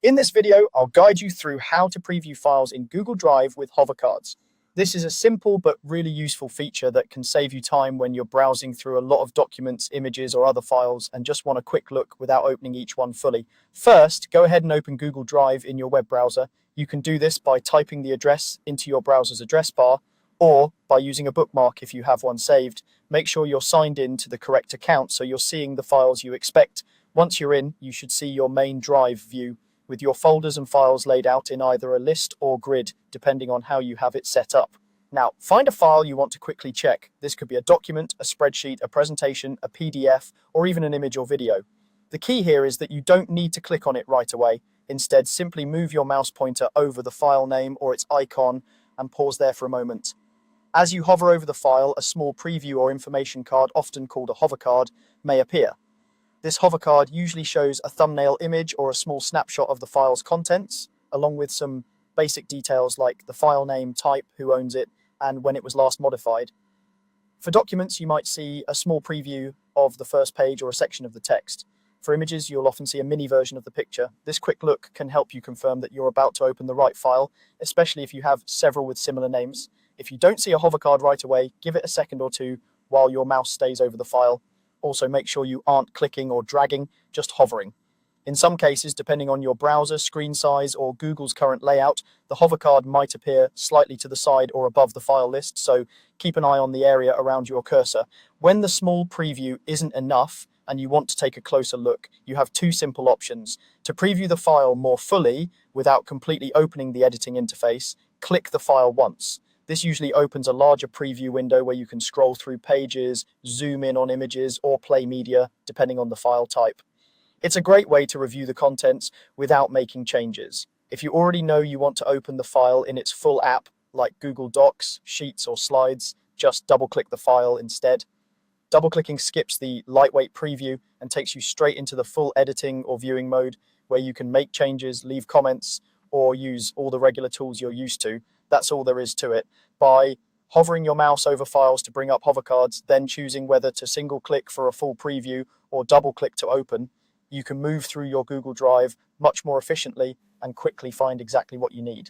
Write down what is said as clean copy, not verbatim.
In this video, I'll guide you through how to preview files in Google Drive with Hovercards. This is a simple but really useful feature that can save you time when you're browsing through a lot of documents, images, or other files and just want a quick look without opening each one fully. First, go ahead and open Google Drive in your web browser. You can do this by typing the address into your browser's address bar or by using a bookmark if you have one saved. Make sure you're signed in to the correct account so you're seeing the files you expect. Once you're in, you should see your main Drive view with your folders and files laid out in either a list or grid, depending on how you have it set up. Now, find a file you want to quickly check. This could be a document, a spreadsheet, a presentation, a PDF, or even an image or video. The key here is that you don't need to click on it right away. Instead, simply move your mouse pointer over the file name or its icon and pause there for a moment. As you hover over the file, a small preview or information card, often called a hover card, may appear. This hover card usually shows a thumbnail image or a small snapshot of the file's contents, along with some basic details like the file name, type, who owns it, and when it was last modified. For documents, you might see a small preview of the first page or a section of the text. For images, you'll often see a mini version of the picture. This quick look can help you confirm that you're about to open the right file, especially if you have several with similar names. If you don't see a hover card right away, give it a second or two while your mouse stays over the file. Also, make sure you aren't clicking or dragging, just hovering. In some cases, depending on your browser, screen size, or Google's current layout, the hover card might appear slightly to the side or above the file list, so keep an eye on the area around your cursor. When the small preview isn't enough and you want to take a closer look, you have two simple options. To preview the file more fully without completely opening the editing interface, click the file once. This usually opens a larger preview window where you can scroll through pages, zoom in on images, or play media, depending on the file type. It's a great way to review the contents without making changes. If you already know you want to open the file in its full app, like Google Docs, Sheets, or Slides, just double-click the file instead. Double-clicking skips the lightweight preview and takes you straight into the full editing or viewing mode, where you can make changes, leave comments, or use all the regular tools you're used to. That's all there is to it. By hovering your mouse over files to bring up hovercards, then choosing whether to single click for a full preview or double click to open, you can move through your Google Drive much more efficiently and quickly find exactly what you need.